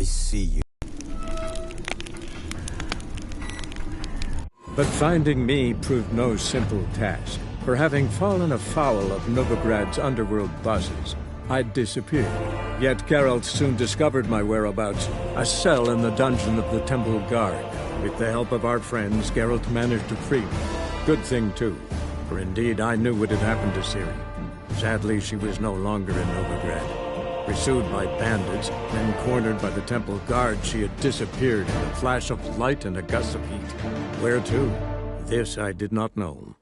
see you. But finding me proved no simple task. For having fallen afoul of Novigrad's underworld bosses, I'd disappeared. Yet Geralt soon discovered my whereabouts, a cell in the dungeon of the Temple Guard. With the help of our friends, Geralt managed to free me. Good thing, too, for indeed I knew what had happened to Ciri. Sadly, she was no longer in Novigrad. Pursued by bandits, then cornered by the Temple Guard, she had disappeared in a flash of light and a gust of heat. Where to? This I did not know.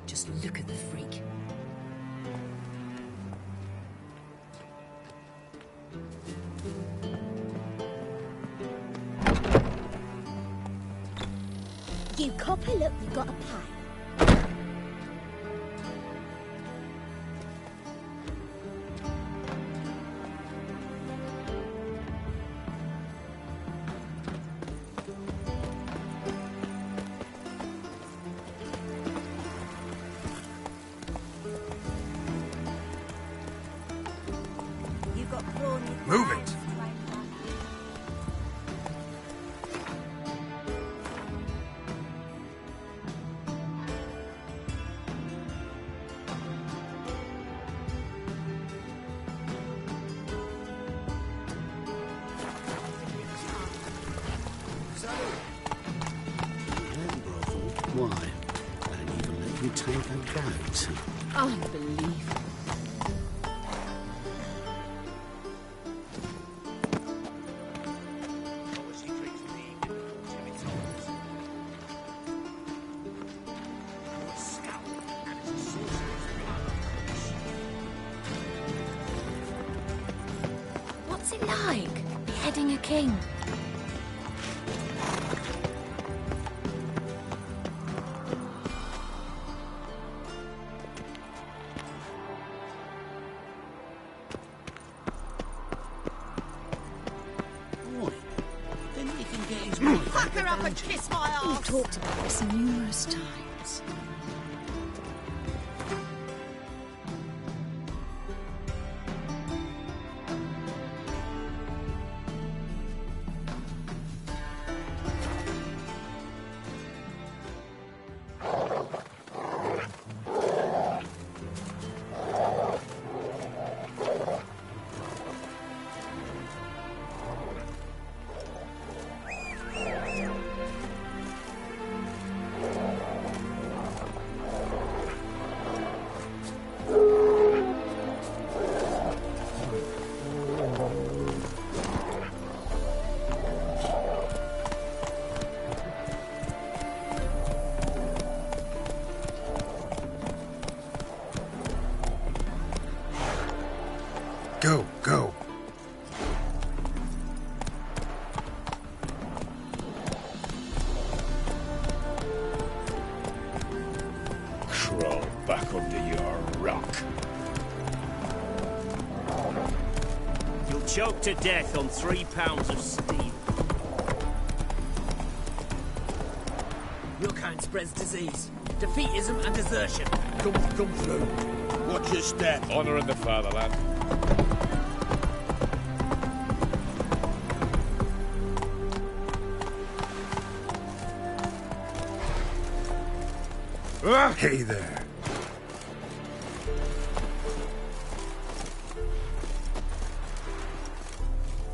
Just look at the freak. You copper, look, you've got a pie. Move it! Why? I didn't even let you take a boat. Unbelievable. What's it like, beheading a king? Fuck her up and kiss my ass! We've talked about this numerous times. Go, go. Crawl back under your rock. You'll choke to death on 3 pounds of steel. Your kind spreads disease, defeatism and desertion. Come through. Watch your step. Honour in the fatherland. Hey there.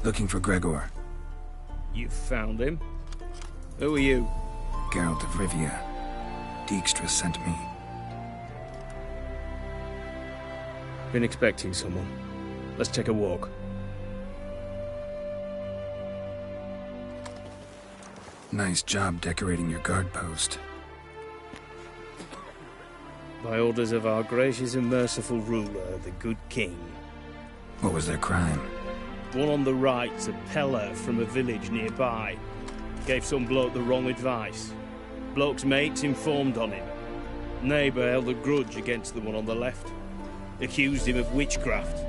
Looking for Gregor. You found him? Who are you? Geralt of Rivia. Dijkstra sent me. Been expecting someone. Let's take a walk. Nice job decorating your guard post. By orders of our gracious and merciful ruler, the good king. What was their crime? One on the right's a peller from a village nearby. Gave some bloke the wrong advice. Bloke's mates informed on him. Neighbour held a grudge against the one on the left. Accused him of witchcraft.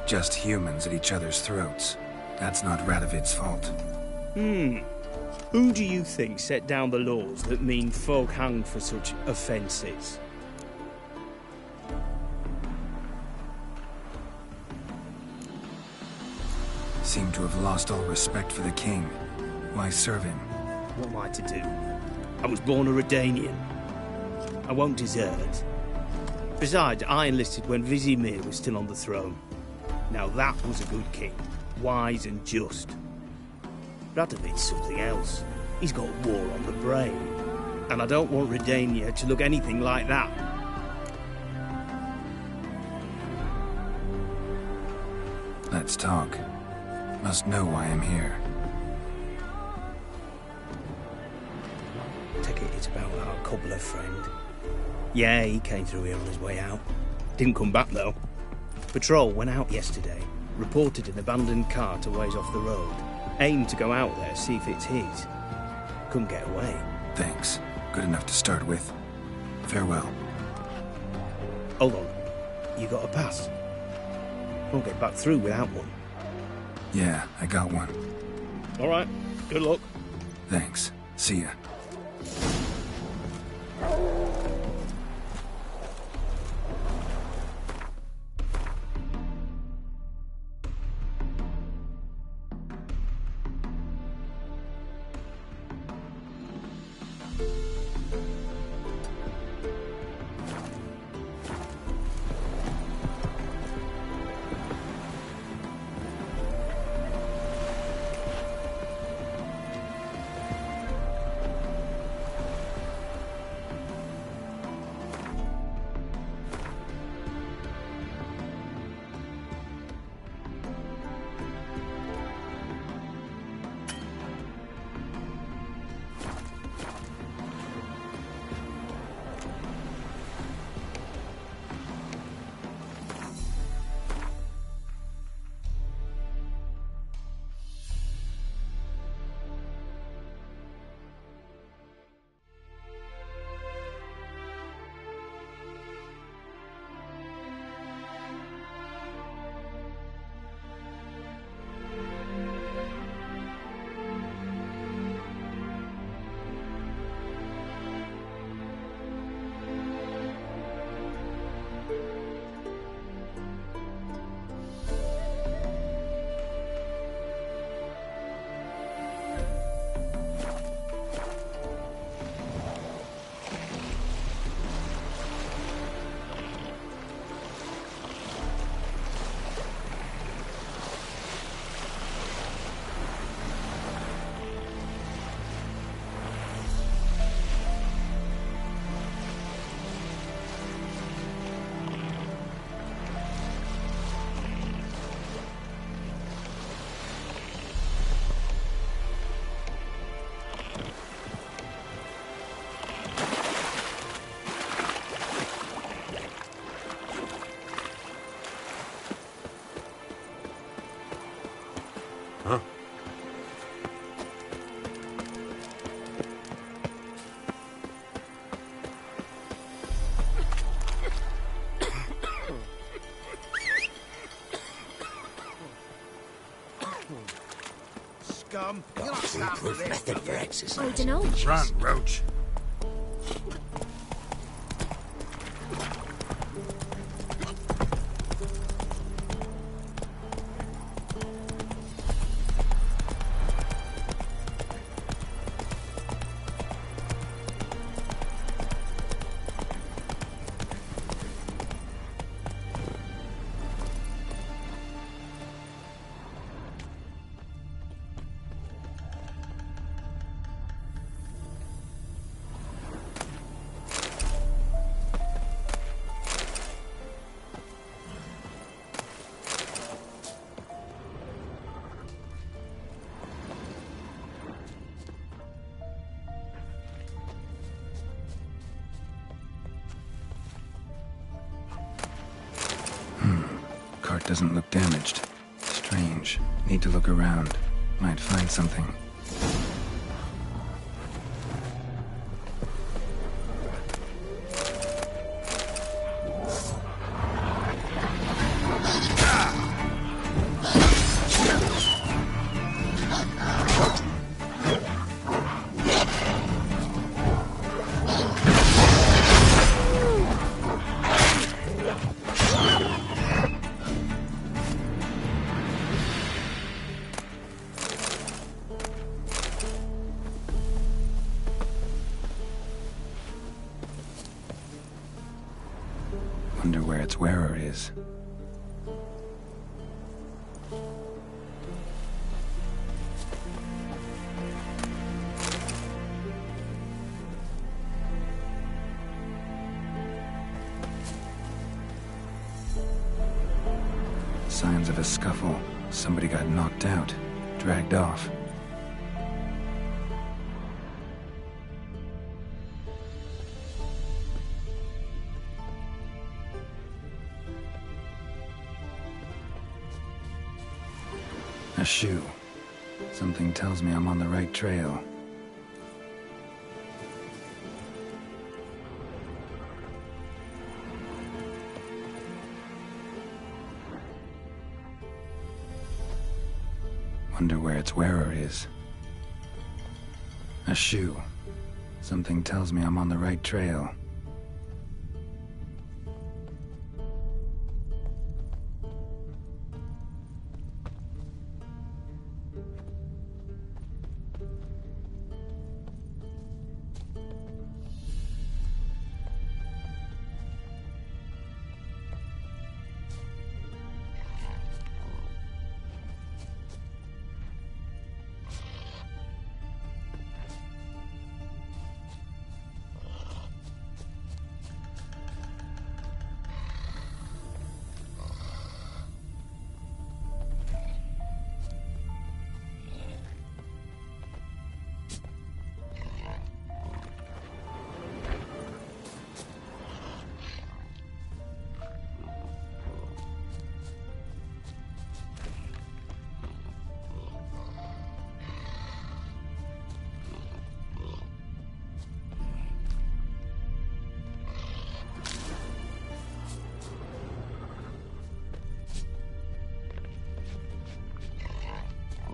Just humans at each other's throats. That's not Radovid's fault. Who do you think set down the laws that mean folk hanged for such offences? to have lost all respect for the king. Why serve him? What am I to do? I was born a Redanian. I won't desert. Besides, I enlisted when Vizimir was still on the throne. Now that was a good king, wise and just. Radovid's something else. He's got war on the brain. And I don't want Redania to look anything like that. Let's talk. Must know why I'm here. Take it it's about our cobbler friend. Yeah, he came through here on his way out. Didn't come back, though. Patrol went out yesterday, reported an abandoned cart a ways off the road. Aimed to go out there, see if it's his. Couldn't get away. Thanks. Good enough to start with. Farewell. Hold on. You got a pass? Won't get back through without one. Yeah, I got one. All right. Good luck. Thanks. See ya. Foolproof method for exercise. I don't know. Run, Roach. Cart doesn't look damaged. Strange. Need to look around. Might find something. Wonder where its wearer is. Signs of a scuffle. Somebody got knocked out, dragged off. A shoe. Something tells me I'm on the right trail. Wonder where its wearer is. A shoe. Something tells me I'm on the right trail.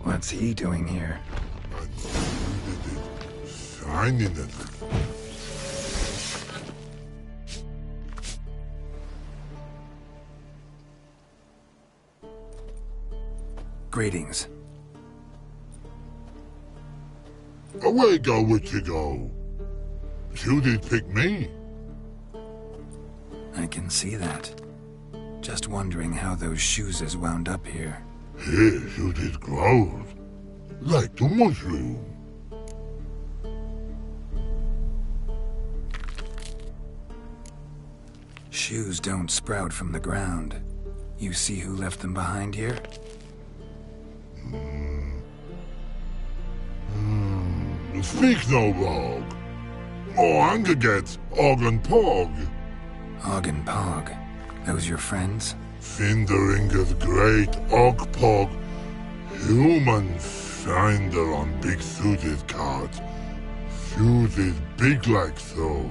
What's he doing here? Shining at it. Greetings. Away go, witchy go. You did pick me. I can see that. Just wondering how those shoes is wound up here. Here you did grow. Like the mushroom. Shoes don't sprout from the ground. You see who left them behind here? Speak no rogue. More anger gets Og and Pog. Og and Pog. Those your friends? Finderinger's great Og Pog. Human finder on big suited carts. Suited big like so.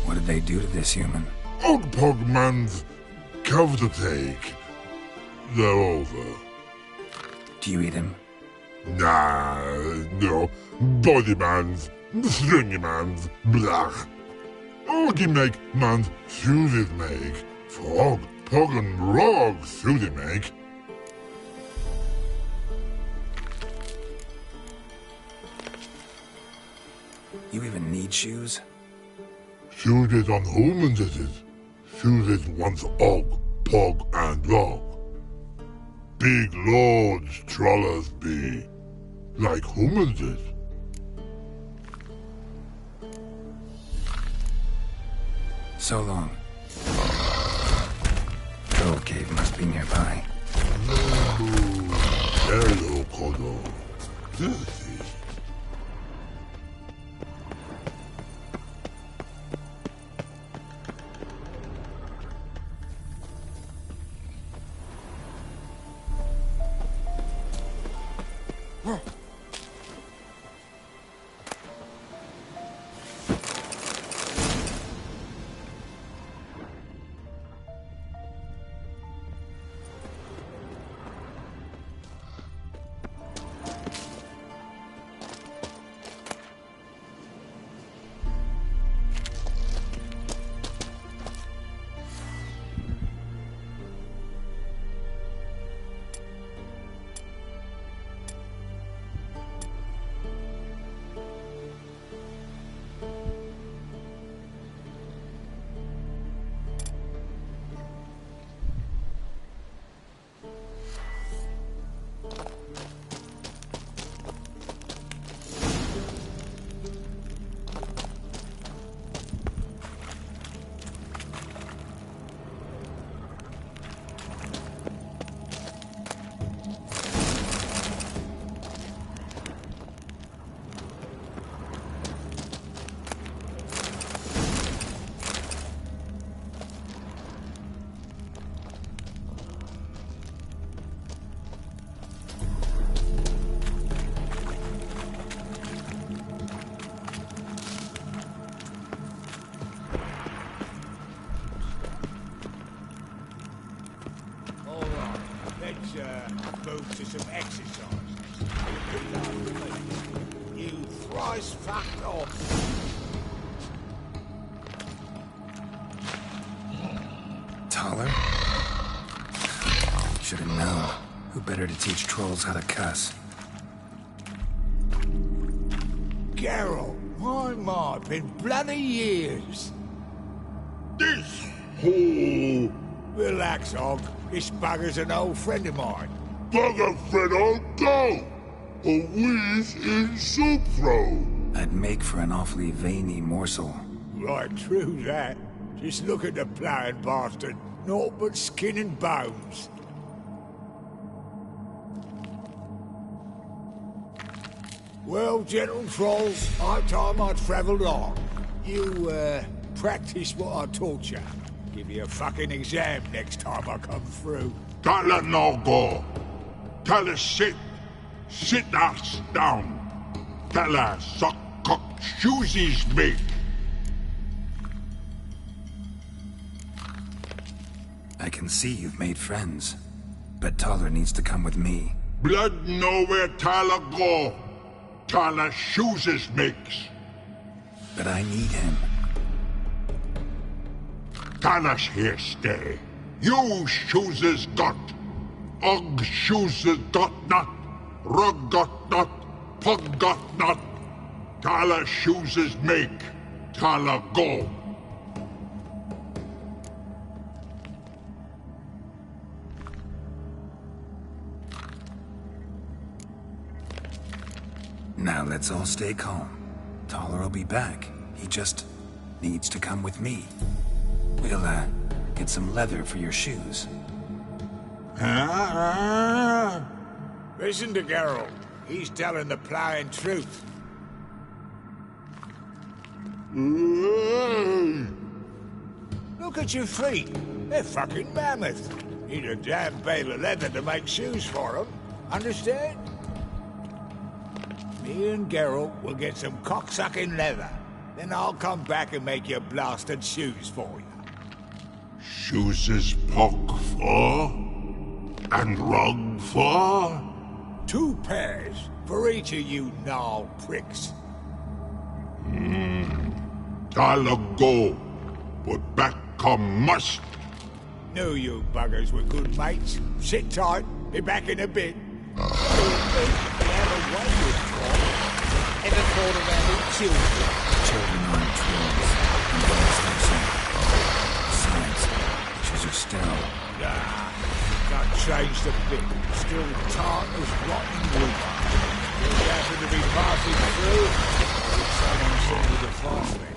What did they do to this human? Og Pog man's cover to take. They're over. Do you eat him? Nah, no. Body man's, stringy man's, blah. Oggy make man's suited make. Frog, Pog and Rog suited make. You even need shoes? Suited on humans it is. Suited once Og, Pog and Rog. Big lords trollers be. Like humans is. So long. Troll cave must be nearby. Hello, Kodo. Dirty. move to some exercise. You thrice fucked off. Taller? Should have known. Who better to teach trolls how to cuss? Geralt, my, been bloody years. This whole Relax, Og. This bugger's an old friend of mine. bugger friend I'll go. A wheeze in soup throw. I'd make for an awfully veiny morsel. Right, true that. Just look at the ploughing bastard. Naught but skin and bones. Well, gentle trolls, high time I travelled on. You, practice what I taught you. Give you a fucking exam next time I come through. Tell her no go. Tell her sit. Sit ass down. Tell her suck cock shoesies make. I can see you've made friends. But Taller needs to come with me. Blood nowhere Tyler go. Tyler shoeses makes. But I need him. Tyler's here stay. You shoeses got. Og shoeses got not. Rug got not. Pug got not. Tyler shoeses make. Tyler go. Now let's all stay calm. Taller will be back. He just needs to come with me. We'll, get some leather for your shoes. Listen to Geralt. He's telling the ploughing truth. Look at your feet. They're fucking mammoth. Need a damn bale of leather to make shoes for them. Understand? Me and Geralt will get some cocksucking leather. Then I'll come back and make you blasted shoes for you. Shoeses pog for? And rug for? 2 pairs for each of you gnarled pricks. Tyler go. But back come must. Knew you buggers were good mates. Sit tight. Be back in a bit. Ever thought of having children? Children aren't trolls. And that's not besides, she's are sterile. Nah, not changed a bit. Still tart as rotten wood. You'll happen to be passing through. Someone said with the farmland.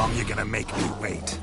long you gonna make me wait?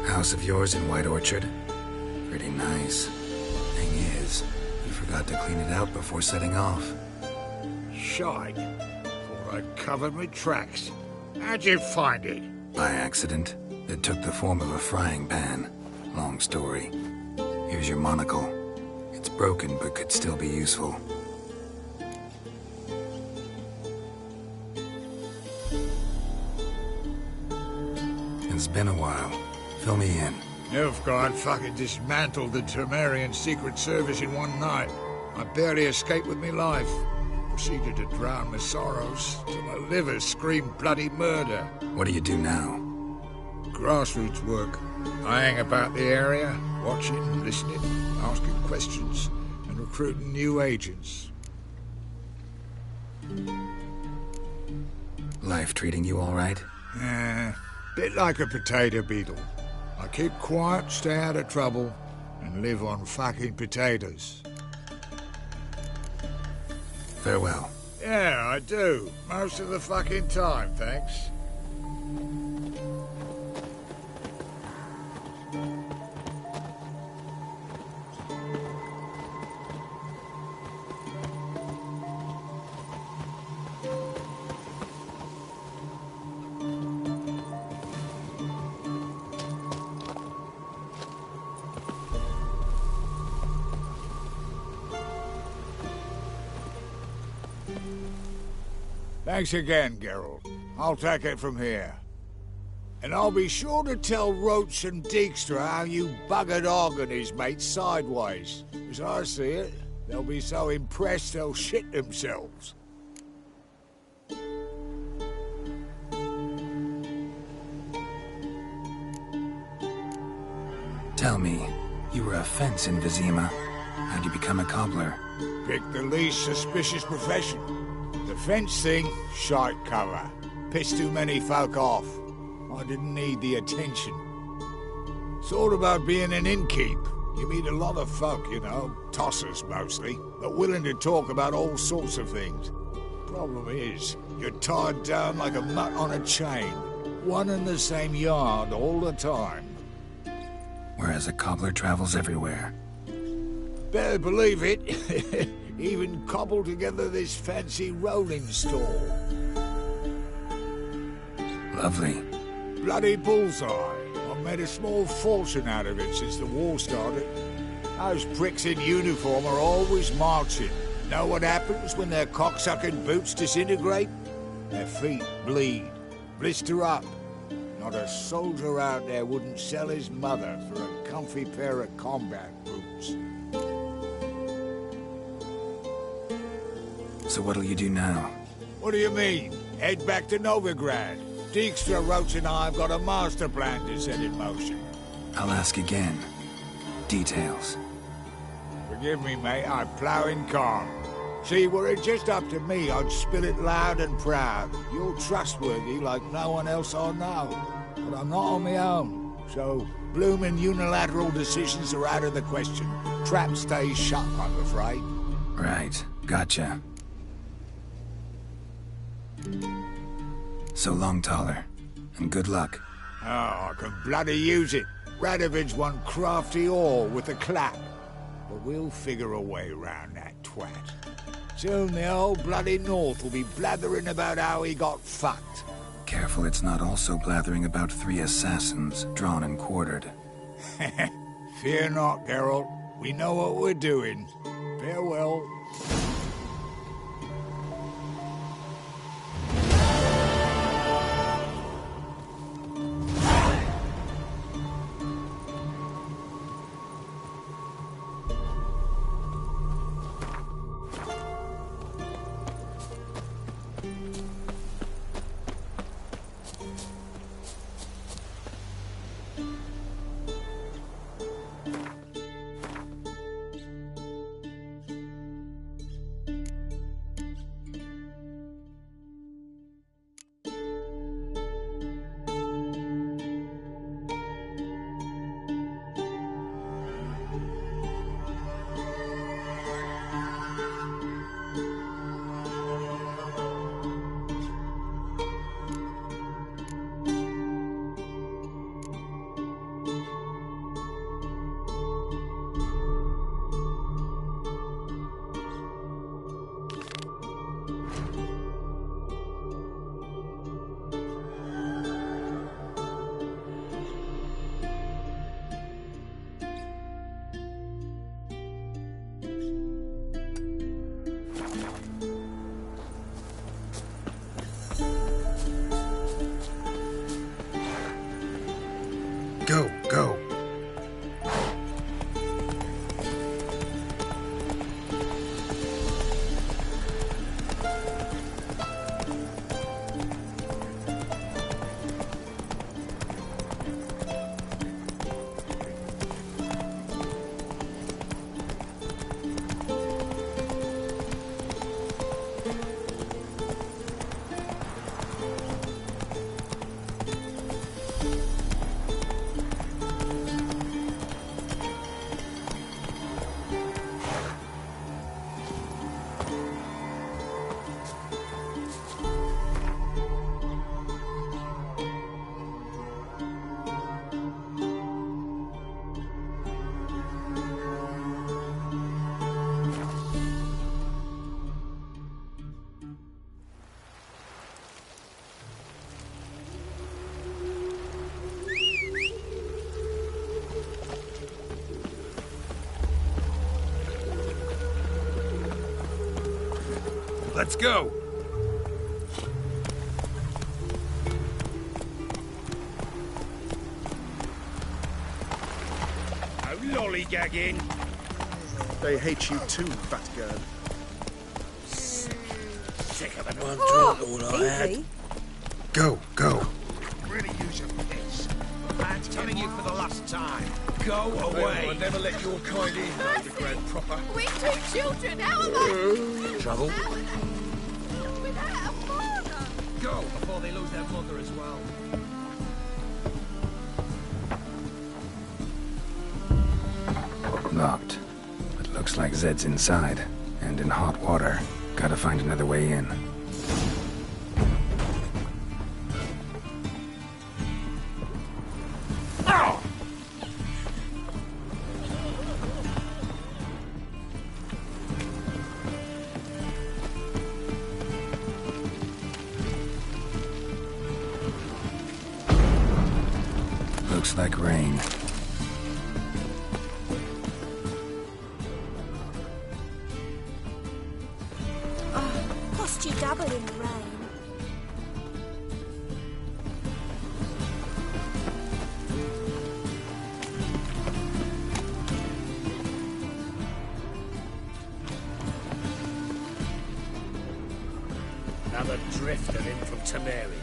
House of yours in White Orchard? Pretty nice. Thing is, you forgot to clean it out before setting off. Shite. Thought I'd covered my tracks. How'd you find it? By accident. It took the form of a frying pan. Long story. Here's your monocle. It's broken, but could still be useful. It's been a while. Fill me in. Nilfgaard fucking dismantled the Temerian Secret Service in one night. I barely escaped with my life. Proceeded to drown my sorrows till my liver screamed bloody murder. What do you do now? Grassroots work. I hang about the area, watching, listening, asking questions, and recruiting new agents. Life treating you all right? Bit like a potato beetle. I keep quiet, stay out of trouble, and live on fucking potatoes. Farewell. Yeah, I do. Most of the fucking time, thanks. Thanks again, Geralt. I'll take it from here. And I'll be sure to tell Roach and Dijkstra how you buggered Og and his mates sideways. As I see it, they'll be so impressed they'll shit themselves. Tell me, you were a fence in Vizima. How'd you become a cobbler? Pick the least suspicious profession. The fence thing, shite cover. Pissed too many folk off. I didn't need the attention. It's all about being an innkeep. You meet a lot of folk, you know, tossers mostly, but willing to talk about all sorts of things. Problem is, you're tied down like a mutt on a chain. One and the same yard all the time. Whereas a cobbler travels everywhere. Better believe it. Even cobbled together this fancy rolling stall. Lovely. Bloody bullseye. I've made a small fortune out of it since the war started. Those pricks in uniform are always marching. Know what happens when their cocksucking boots disintegrate? Their feet bleed, blister up. Not a soldier out there wouldn't sell his mother for a comfy pair of combat boots. So what'll you do now? What do you mean? Head back to Novigrad. Dijkstra, Roach and I have got a master plan to set in motion. I'll ask again. Details. Forgive me, mate, I'm ploughing calm. See, were it just up to me, I'd spill it loud and proud. You're trustworthy like no one else I know. But I'm not on my own, so bloomin' unilateral decisions are out of the question. Trap stays shut, I'm afraid. Right, gotcha. So long, Taller, and good luck. Oh, I can bloody use it. Radovid's one crafty ore with a clap. But we'll figure a way round that twat. Soon the old bloody North will be blathering about how he got fucked. Careful it's not also blathering about 3 assassins, drawn and quartered. Fear not, Geralt. We know what we're doing. Farewell. Go, go. Let's go. Oh, lollygagging. They hate you too, fat girl. Sick of it. One drink all I had. Go, go. Really use your piss. Bad telling warning you for the last time. Go I'll away. never let your kind in, Lord Red proper. We're two children. How am I? Trouble? Without a father. Go before they lose their mother as well. Locked. But looks like Zed's inside. And in hot water. Gotta find another way in. Looks like rain. Cost you double in the rain. Another drifter in from Temeria.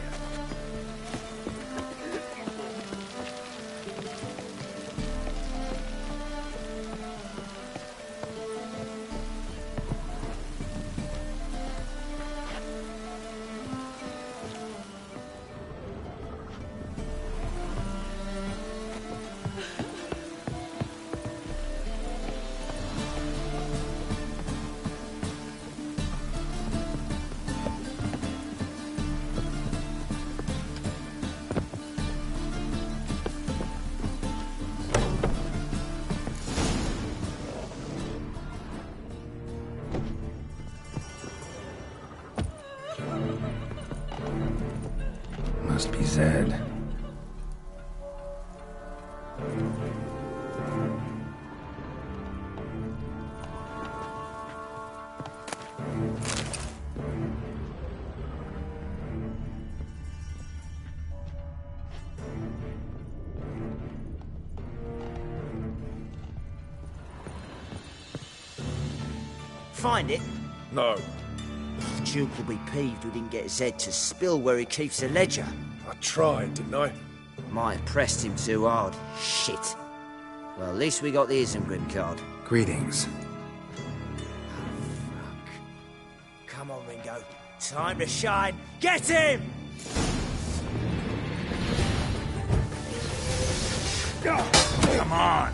Must be Zed. Find it? No. The Duke will be peeved we didn't get Zed to spill where he keeps the ledger. I tried, didn't I? Might have pressed him too hard. Shit. Well, at least we got the Isengrim card. Greetings. Come on, Ringo. Time to shine. Get him! Come on.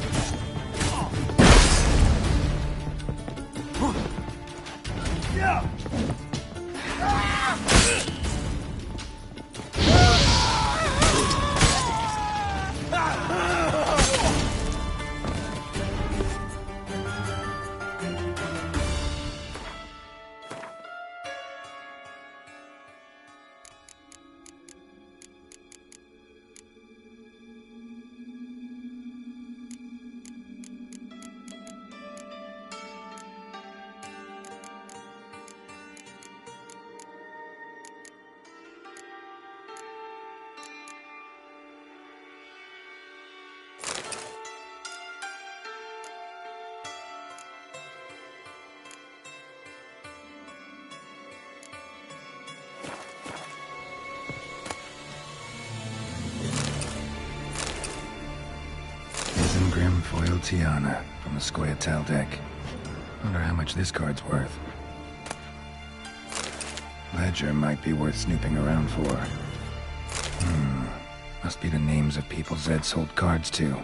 Isengrim foil Tiana from the Scoia'tael deck. Wonder how much this card's worth. Ledger might be worth snooping around for. Must be the names of people Zed sold cards to.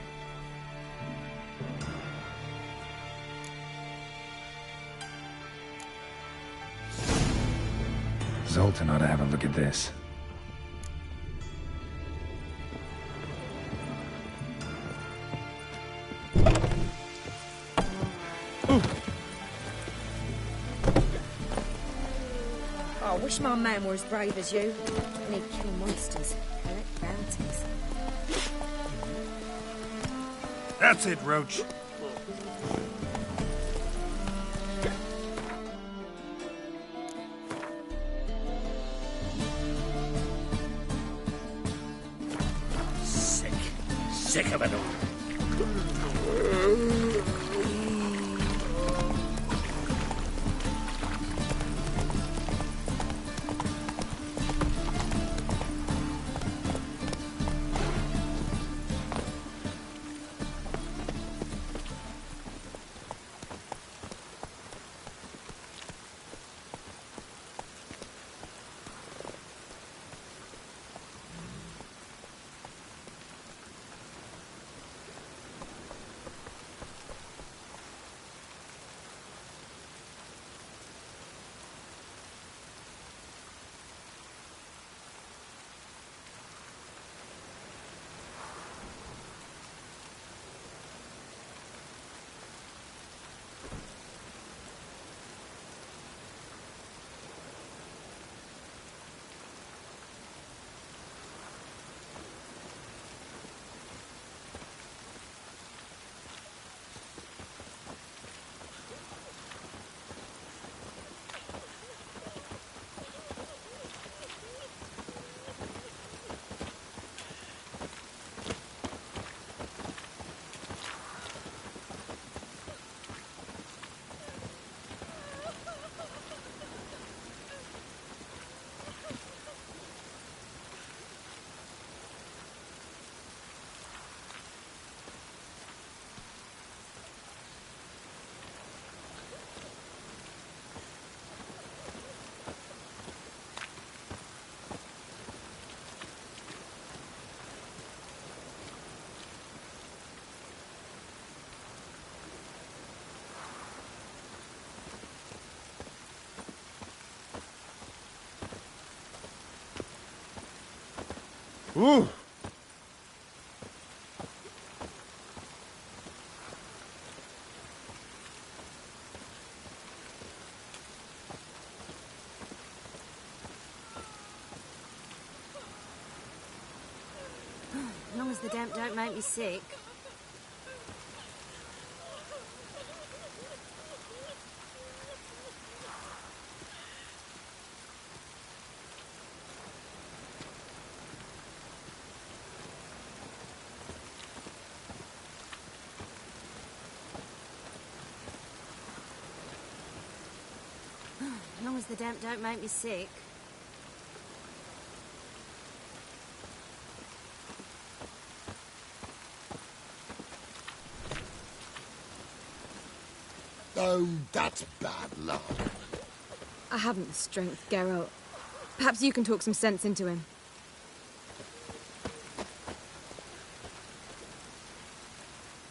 Zoltan ought to have a look at this. I wish my man were as brave as you. Need kill monsters, collect bounties. That's it, Roach. Sick of it all. Ooh. As long as the damp don't make me sick. As long as the damp don't make me sick. Oh, that's bad luck. I haven't the strength, Geralt. Perhaps you can talk some sense into him.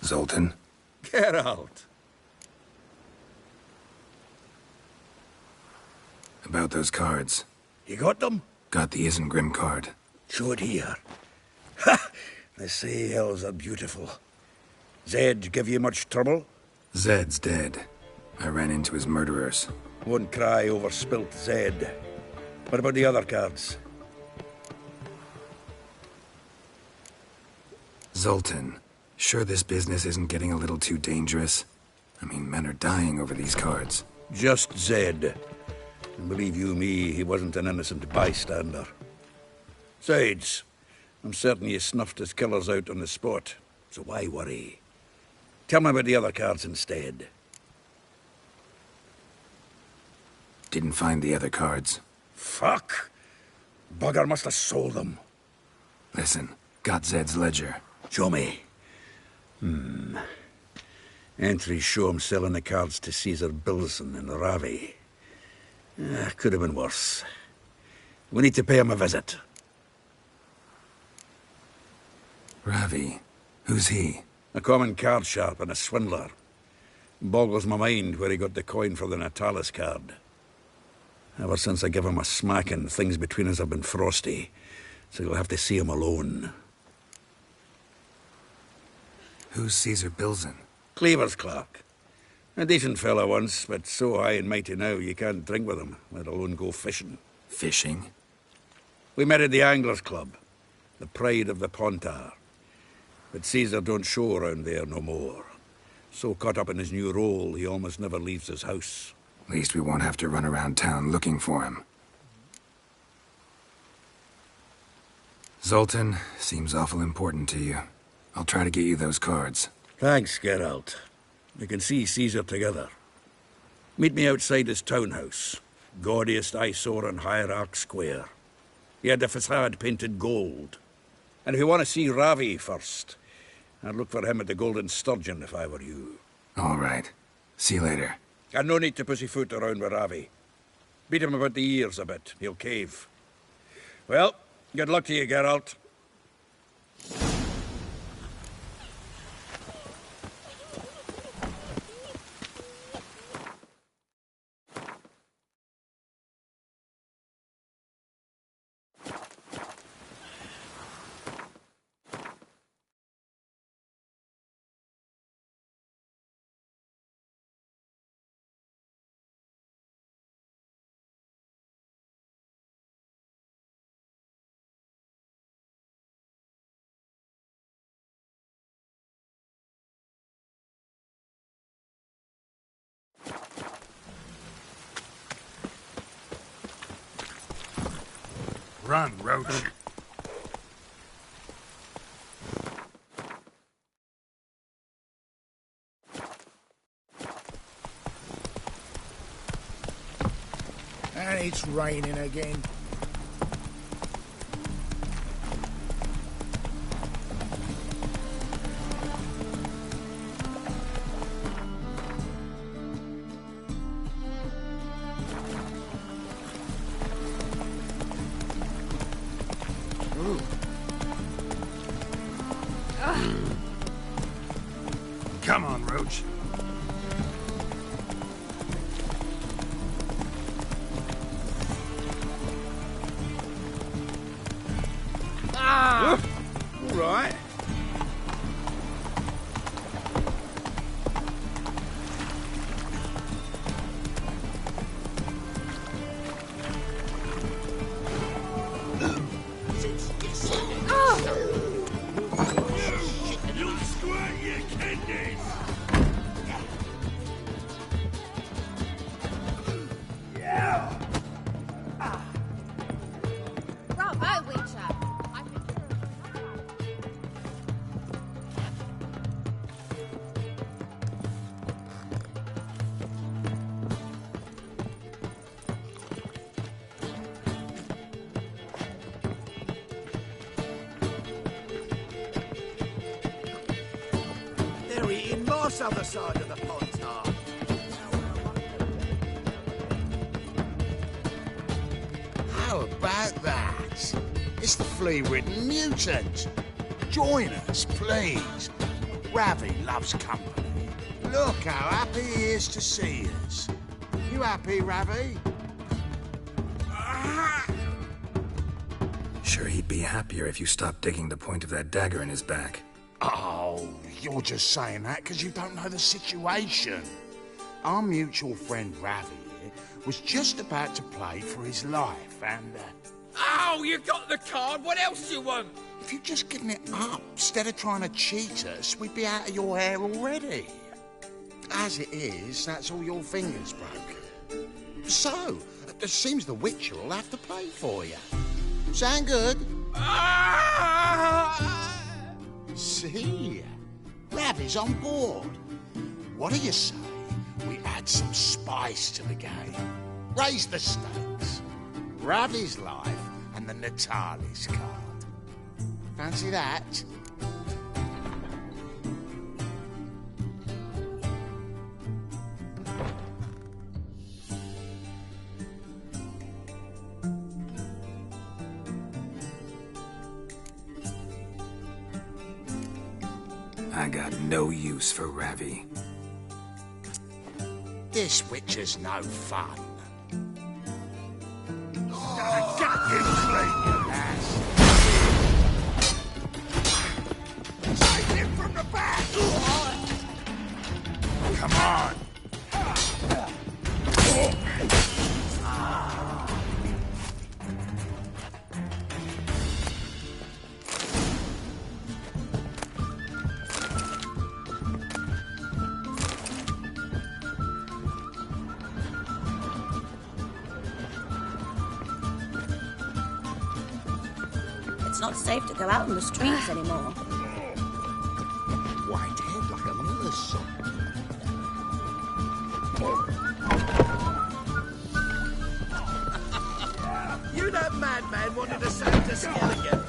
Zoltan? Geralt. About those cards. You got them? Got the Isengrim card. Show it here. Ha! They say elves are beautiful. Zed give you much trouble? Zed's dead. I ran into his murderers. Won't cry over spilt Zed. What about the other cards? Zoltan, sure this business isn't getting a little too dangerous? I mean, men are dying over these cards. Just Zed. And believe you me, he wasn't an innocent bystander. Besides, I'm certain you snuffed his killers out on the spot, so why worry? Tell me about the other cards instead. Didn't find the other cards. Fuck! Bugger must have sold them. Listen, got Zed's ledger. Show me. Entries show him selling the cards to Caesar Bilson in Ravi. Could have been worse. We need to pay him a visit. Ravi? Who's he? A common card sharp and a swindler. Boggles my mind where he got the coin for the Natalis card. Ever since I gave him a smacking, things between us have been frosty, so you'll have to see him alone. Who's Caesar Bilson? Cleaver's clerk. A decent fellow once, but so high and mighty now you can't drink with him, let alone go fishing. Fishing? We met at the Anglers' Club, the pride of the Pontar. But Caesar don't show around there no more. So caught up in his new role, he almost never leaves his house. At least we won't have to run around town looking for him. Zoltan, seems awful important to you. I'll try to get you those cards. Thanks, Geralt. We can see Caesar together. Meet me outside his townhouse. Gaudiest eyesore on Hierarch Square. He had the facade painted gold. And if you want to see Ravi first, I'd look for him at the Golden Sturgeon if I were you. All right. See you later. And no need to pussyfoot around with Ravi. Beat him about the ears a bit. He'll cave. Well, good luck to you, Geralt. Run, Roach. And it's raining again. Come on, Roach. right. You squirt your kidneys! Yeah! Bravo, wee chap. They're eating moss other side of the pond, Tar. How about that? It's the flea-ridden mutant. Join us, please. Ravi loves company. Look how happy he is to see us. You happy, Ravi? Sure, he'd be happier if you stopped digging the point of that dagger in his back. Oh, you're just saying that because you don't know the situation. Our mutual friend Ravi here was just about to play for his life and... Oh, you got the card. What else you want? If you'd just given it up instead of trying to cheat us, we'd be out of your hair already. As it is, that's all your fingers broken. So, it seems the Witcher will have to pay for you. Sound good? See? Ravi's on board. What do you say we add some spice to the game? Raise the stakes. Ravi's life and the Natalis card. Fancy that? I got no use for Ravi. This Witcher's no fun. Got you clean, you ass! Take him from the back! Come on! It's not safe to go out on the streets anymore. White head like a miller's son. You that madman wanted a Santa skeleton.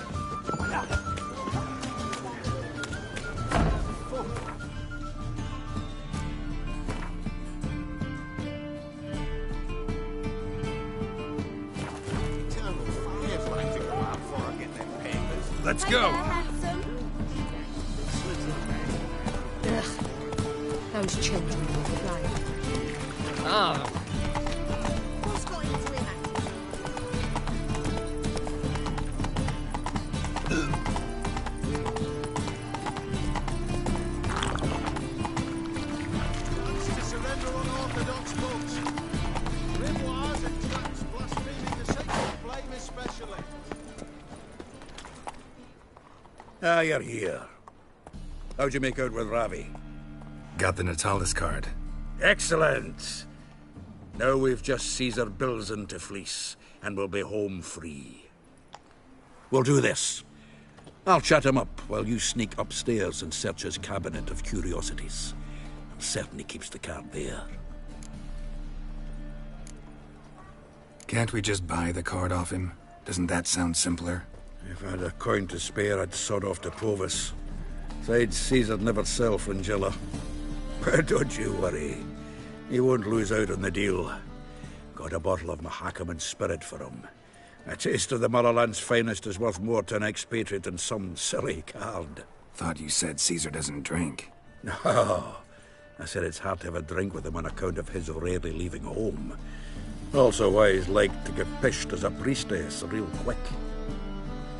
Let's go! Those children will play. Ah. What's got into him, To surrender unorthodox books. Grimoires and traps blaspheming the sacred flame especially. Ah, you're here. How'd you make out with Ravi? Got the Natalis card. Excellent. Now we've just Caesar Bilzen to fleece, and we'll be home free. We'll do this. I'll chat him up while you sneak upstairs and search his cabinet of curiosities. I'm certain he keeps the card there. Can't we just buy the card off him? Doesn't that sound simpler? If I had a coin to spare, I'd sod off to Provis. Besides, Caesar'd never sell Fringilla. But don't you worry. He won't lose out on the deal. Got a bottle of Mahakaman spirit for him. A taste of the motherland's finest is worth more to an expatriate than some silly card. Thought you said Caesar doesn't drink. No. I said it's hard to have a drink with him on account of his rarely leaving home. Also why he's like to get pished as a priestess real quick.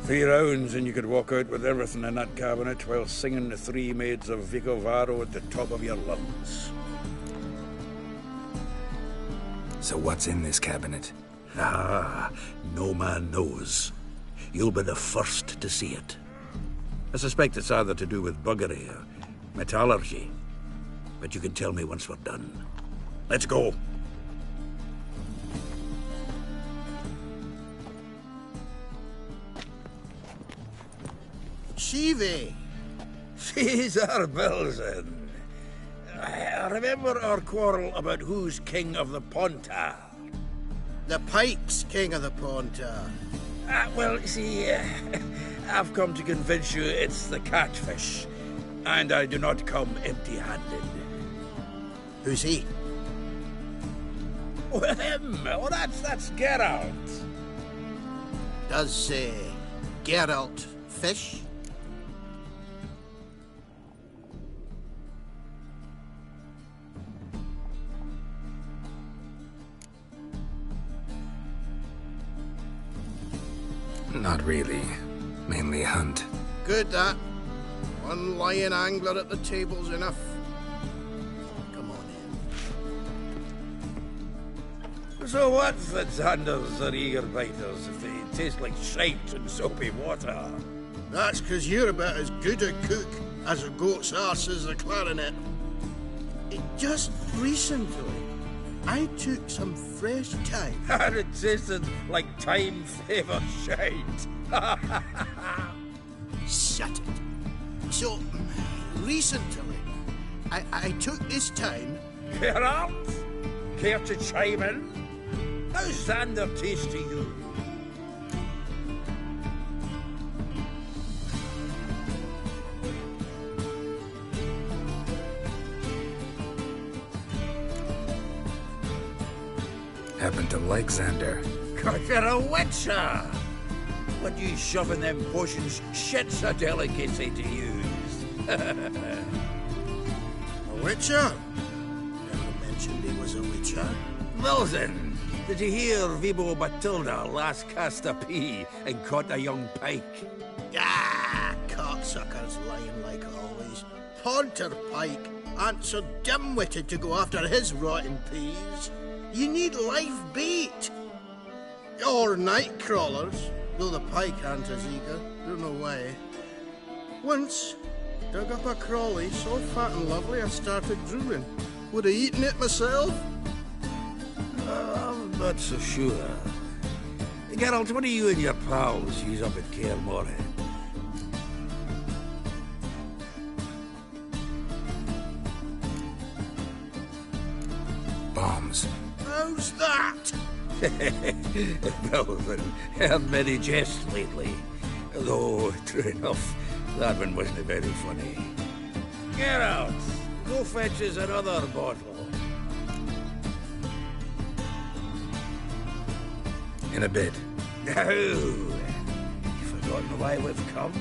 3 rounds and you could walk out with everything in that cabinet while singing the 3 Maids of Vicovaro at the top of your lungs. So what's in this cabinet? Ah, no man knows. You'll be the first to see it. I suspect it's either to do with buggery or metallurgy. But you can tell me once we're done. Let's go. Shivi! Caesar Belzen. I remember our quarrel about who's king of the Pontar. The Pike's king of the Pontar. Well, you see, I've come to convince you it's the catfish. And I do not come empty-handed. Who's he? Well, him. Oh, that's Geralt. Does, Geralt fish? Not really. Mainly hunt. Good, that. One lion angler at the table's enough. Come on in. So what, Fitzhanders or eager biters, if they taste like shite and soapy water? That's 'cause you're about as good a cook as a goat's arse is a clarinet. Just recently, I took some fresh thyme. And it tasted like time-flavoured shite. Shut it. So, recently, I took this time... Geralt? Care to chime in? How's Xander taste to you? Happen to like Xander. God, you're a witcher! What you shoving them potions? Shit's a delicacy to use. A witcher? Never mentioned he was a witcher. Wilson, did you hear Vibo Batilda last cast a pea and caught a young pike? Ah, cocksuckers lying like always. Ponter Pike aren't so dim-witted to go after his rotten peas. You need live bait. Or night crawlers, though the pike aren't as eager. Don't know why. Once, dug up a crawly so fat and lovely I started drooling. Would have eaten it myself? I'm not so sure. Geralt, what do you and your pals use up at Kaer Morhen? Bombs. How's that? Belzen, heard many jests lately. Though, true enough, that one wasn't very funny. Geralt, go fetch us another bottle. In a bit. No! You've forgotten why we've come?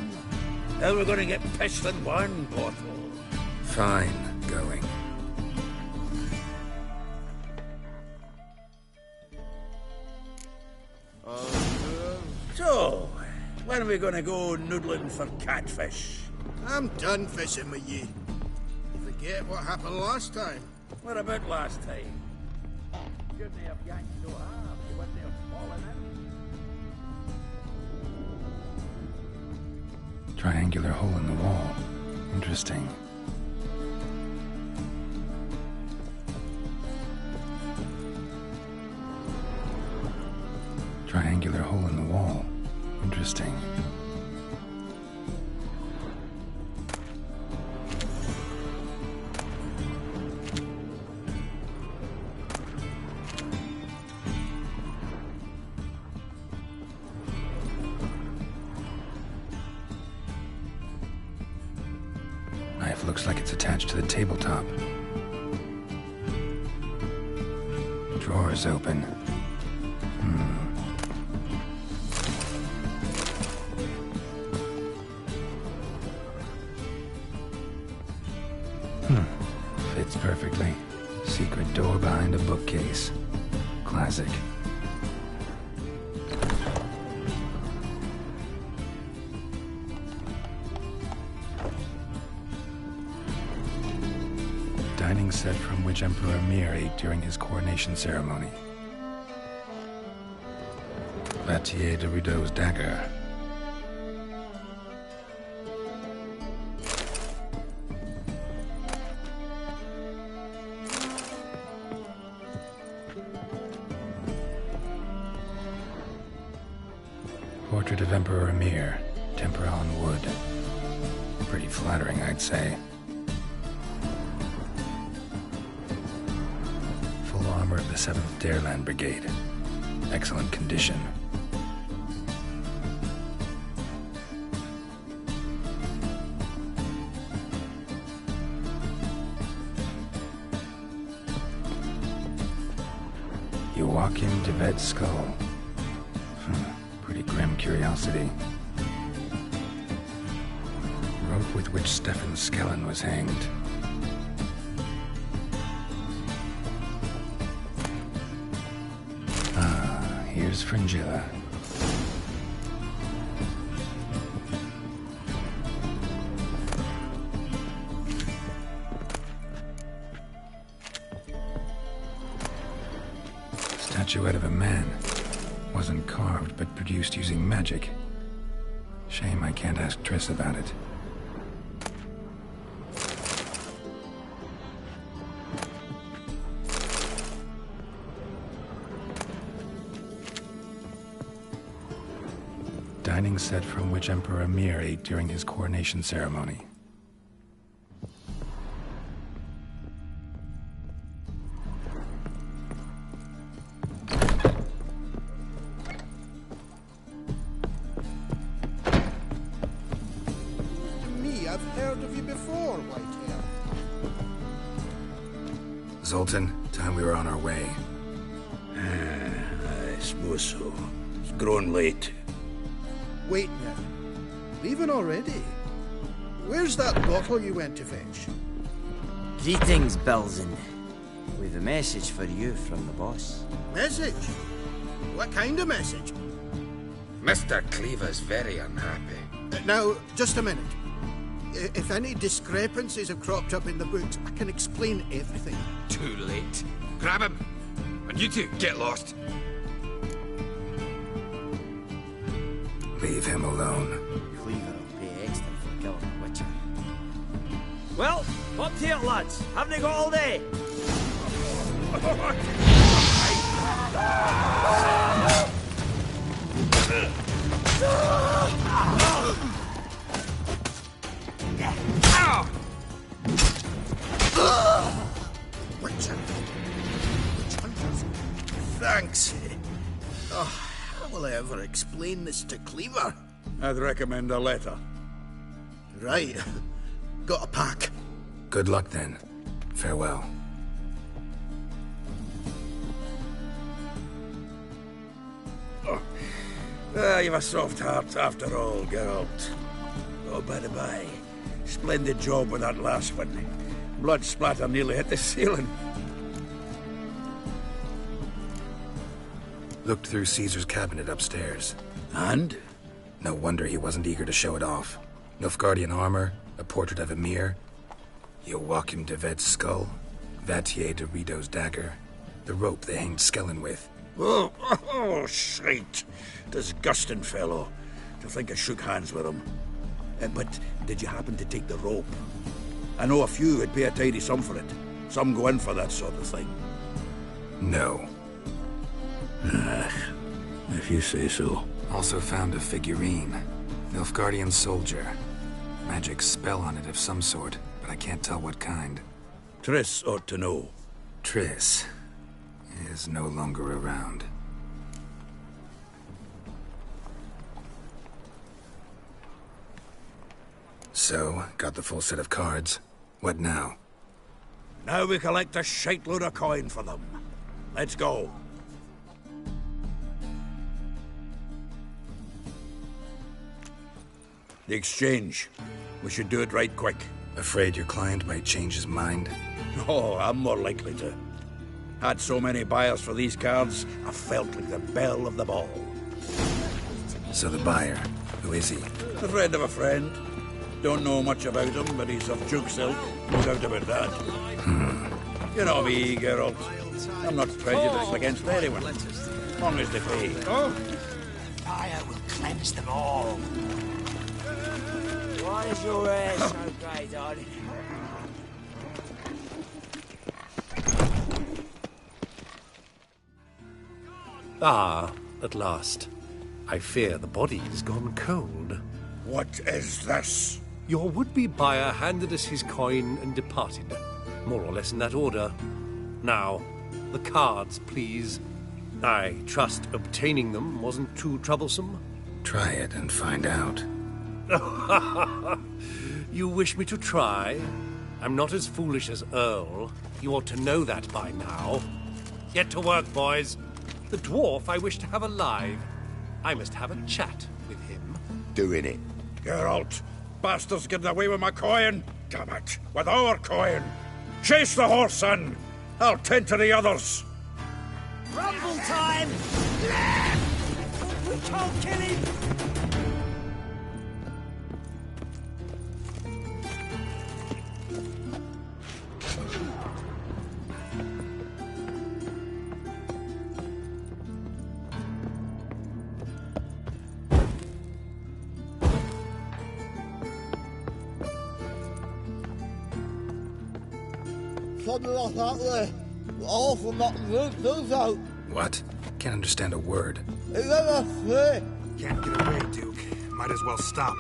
How we're going to get pissed in one bottle? Fine, going. So, when are we going to go noodling for catfish? I'm done fishing with you. Forget what happened last time. What about last time? Shouldn't have yanked so hard. You wouldn't have fallen in. Triangular hole in the wall. Interesting. Triangular hole in the wall. Interesting. Knife looks like it's attached to the tabletop. Drawer's open. Fits perfectly. Secret door behind a bookcase. Classic. Dining set from which Emperor Mir ate during his coronation ceremony. Vattier de Rideau's dagger. Portrait of Emperor Mir, tempera on wood. Pretty flattering, I'd say. Full armor of the 7th Dareland Brigade. Excellent condition. Joachim de Ved's skull. Pretty grim curiosity. Rope with which Stefan Skellen was hanged. Here's Fringilla. Statuette of a man. Wasn't carved, but produced using magic. Shame I can't ask Triss about it. Dining set from which Emperor Mir ate during his coronation ceremony. I've heard of you before, Whitehair. Zoltan, time we were on our way. I suppose so. It's grown late. Wait now. Leaving already? Where's that bottle you went to fetch? Greetings, Belzen. We've a message for you from the boss. Message? What kind of message? Mr. Cleaver's very unhappy. Now, just a minute. If any discrepancies have cropped up in the books, I can explain everything. Too late. Grab him. And you two, get lost. Leave him alone. Cleaver will pay extra for killing a witcher. Well, up to it, lads. Haven't they got all day? Witcher. Witch hunters. Thanks. Oh, how will I ever explain this to Cleaver? I'd recommend a letter. Right. Got a pack. Good luck then. Farewell. You've a soft heart after all, Geralt. Oh, by the by, splendid job with that last one. Blood splatter nearly hit the ceiling. Looked through Caesar's cabinet upstairs. And? No wonder he wasn't eager to show it off. Nilfgaardian armor, a portrait of Emir, Joachim de Ved's skull, Vattier de Rideau's dagger, the rope they hanged Skellen with. Oh, shite. Disgusting fellow. To think I shook hands with him. But did you happen to take the rope? I know a few would pay a tidy sum for it. Some go in for that sort of thing. No. If you say so. Also found a figurine. Nilfgaardian soldier. Magic spell on it of some sort, but I can't tell what kind. Triss ought to know. Triss is no longer around. So, got the full set of cards. What now? Now we collect a shite-load of coin for them. Let's go. The exchange. We should do it right quick. Afraid your client might change his mind? Oh, I'm more likely to. Had so many buyers for these cards, I felt like the belle of the ball. So the buyer, who is he? A friend of a friend. Don't know much about him, but he's of Duke's ilk. No doubt about that. You know me, Geralt. I'm not prejudiced against anyone, as long as they pay. Fire will cleanse them all. Why is your hair so grey, darling? Ah, at last. I fear the body's gone cold. What is this? Your would-be buyer handed us his coin and departed. More or less in that order. Now, the cards, please. I trust obtaining them wasn't too troublesome. Try it and find out. You wish me to try? I'm not as foolish as Earl. You ought to know that by now. Get to work, boys. The dwarf I wish to have alive. I must have a chat with him. Doing it. Geralt, bastards getting away with my coin. Damn it, with our coin. Chase the horse, son. I'll tend to the others. Rumble time! We can't kill him! Something like that there. Awful not good, do so. What? Can't understand a word. Is that a fair? Can't get away, Duke. Might as well stop.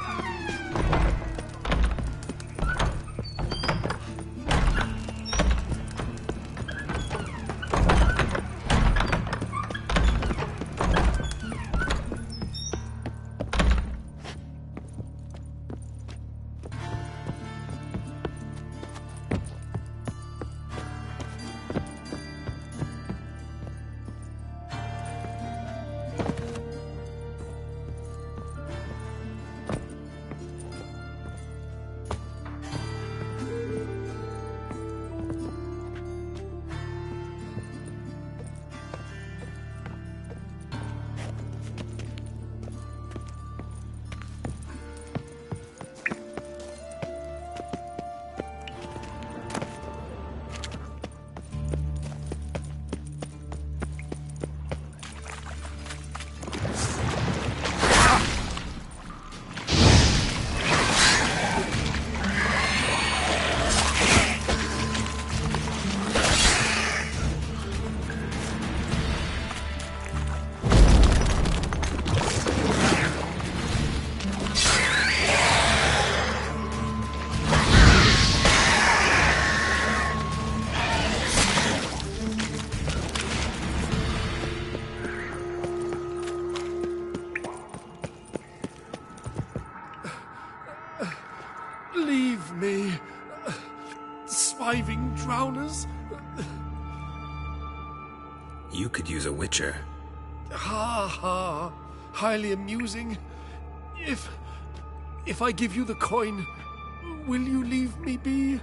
Leave me. Swiving drowners. You could use a witcher. Ha ha. Highly amusing. If I give you the coin, will you leave me be?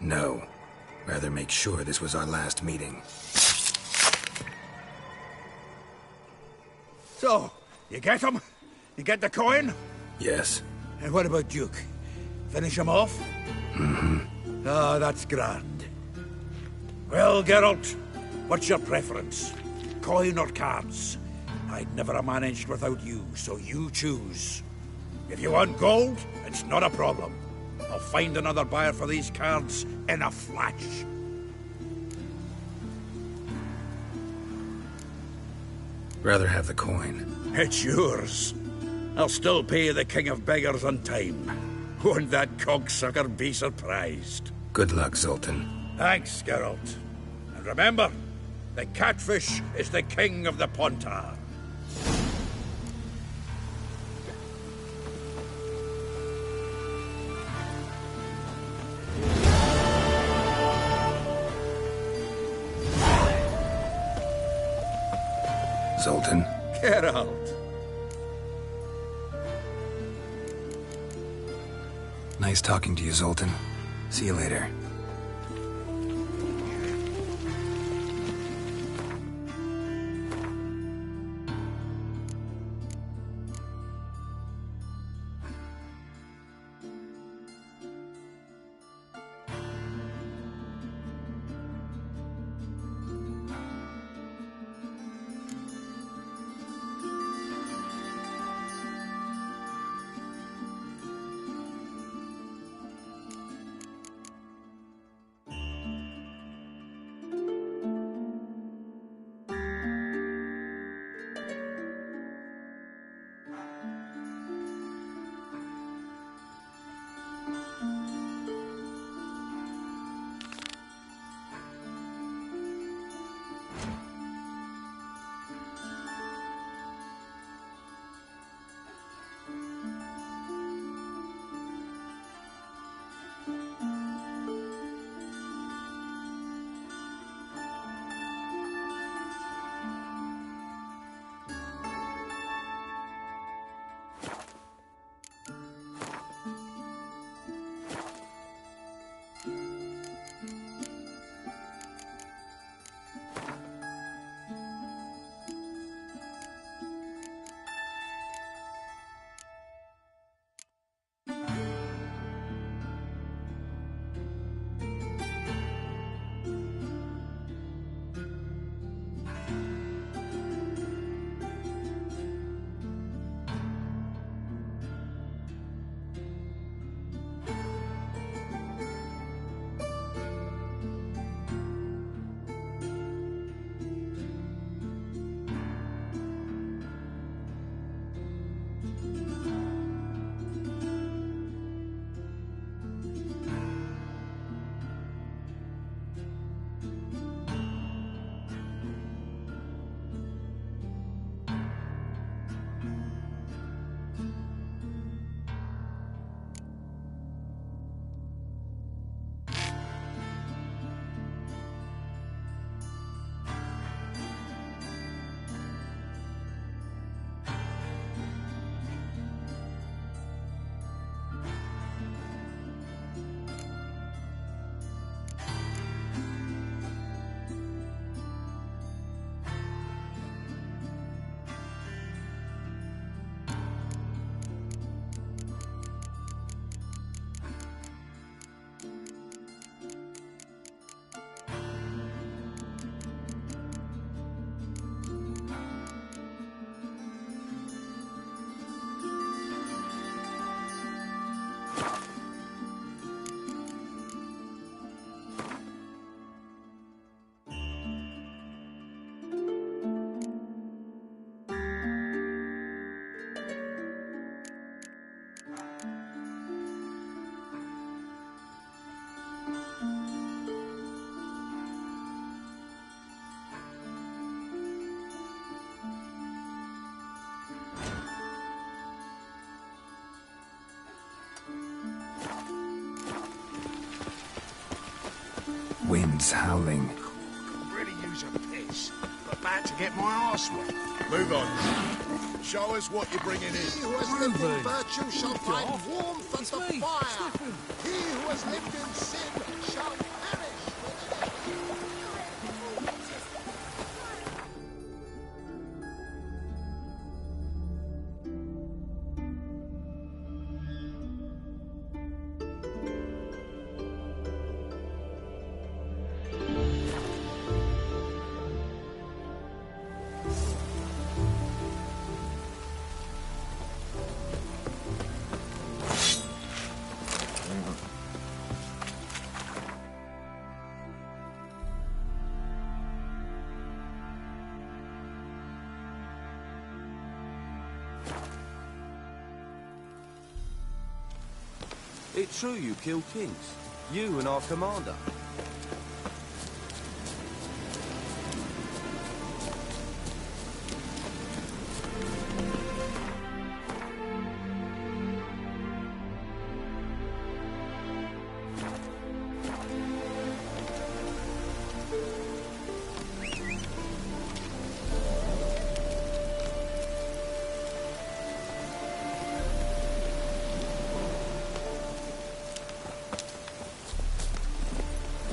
No. Rather make sure this was our last meeting. So, you get him? You get the coin? Yes. And what about Duke? Finish him off? Mm-hmm. Ah, that's grand. Well, Geralt, what's your preference? Coin or cards? I'd never have managed without you, so you choose. If you want gold, it's not a problem. I'll find another buyer for these cards in a flash. Rather have the coin. It's yours. I'll still pay the King of Beggars on time. Won't that cocksucker be surprised? Good luck, Zoltan. Thanks, Geralt. And remember, the catfish is the king of the Pontar. Zoltan? Geralt. Nice talking to you, Zoltan. See you later. Wind's howling. Really use a piss, but about to get my arse wet. Move on. Show us what you're bringing in. He who has lived in virtue shall find warmth and the fire. He who has lived in sin shall perish within it. It's true you killed kings. You and our commander.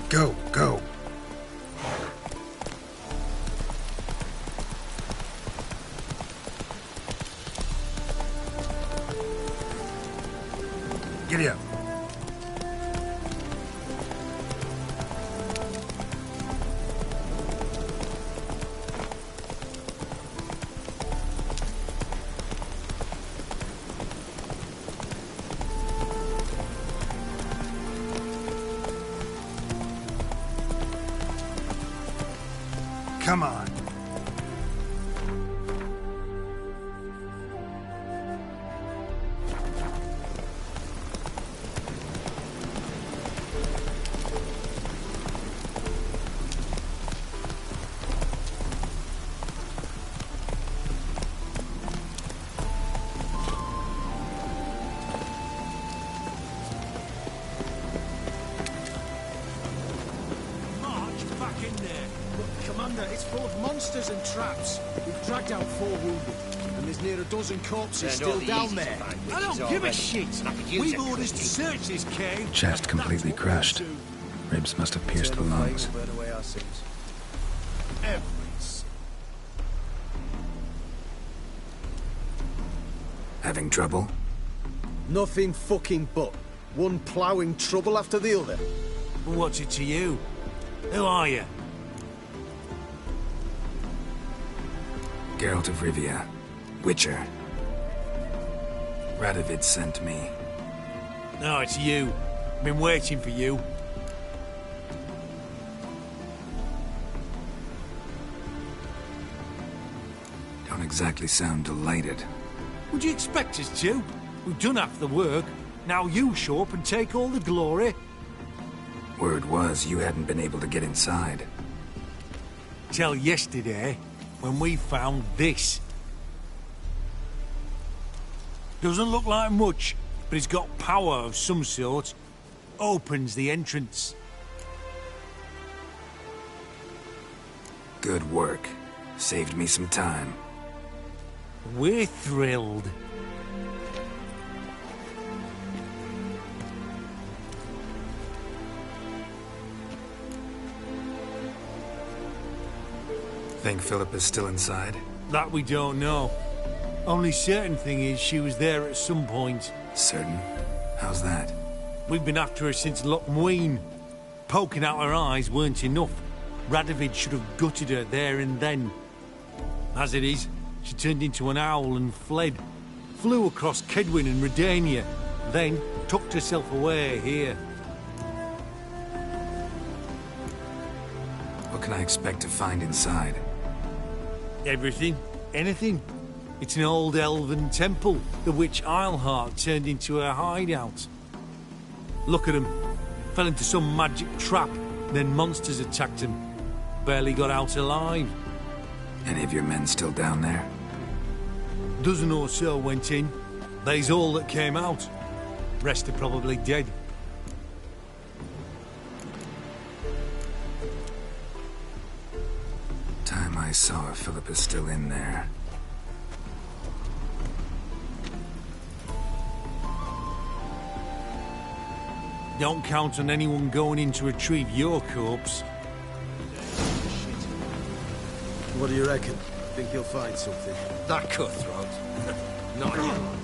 Go, go. Giddy up. Come on. It's full of monsters and traps. We've dragged out 4 wounded, and there's near a dozen corpses still down there. I don't give a shit. We've orders to search this cave. Chest completely crushed. Ribs must have pierced the lungs. Having trouble? Nothing fucking but. One ploughing trouble after the other. What's it to you? Who are you? Geralt of Rivia. Witcher. Radovid sent me. No, it's you. I've been waiting for you. Don't exactly sound delighted. Would you expect us to? We've done half the work. Now you show up and take all the glory. Word was you hadn't been able to get inside. Till yesterday, when we found this. Doesn't look like much, but it's got power of some sort. Opens the entrance. Good work. Saved me some time. We're thrilled. Think Philippa's still inside? That we don't know. Only certain thing is she was there at some point. Certain? How's that? We've been after her since Lochmuin. Poking out her eyes weren't enough. Radovid should have gutted her there and then. As it is, she turned into an owl and fled. Flew across Kedwin and Redania, then tucked herself away here. What can I expect to find inside? Everything. Anything. It's an old elven temple, the witch Eilhart turned into her hideout. Look at him. Fell into some magic trap, then monsters attacked him. Barely got out alive. Any of your men still down there? Dozen or so went in. They's all that came out. Rest are probably dead. Time I saw if Philip is still in there. Don't count on anyone going in to retrieve your corpse. What do you reckon? Think you'll find something? That cutthroat. Not you.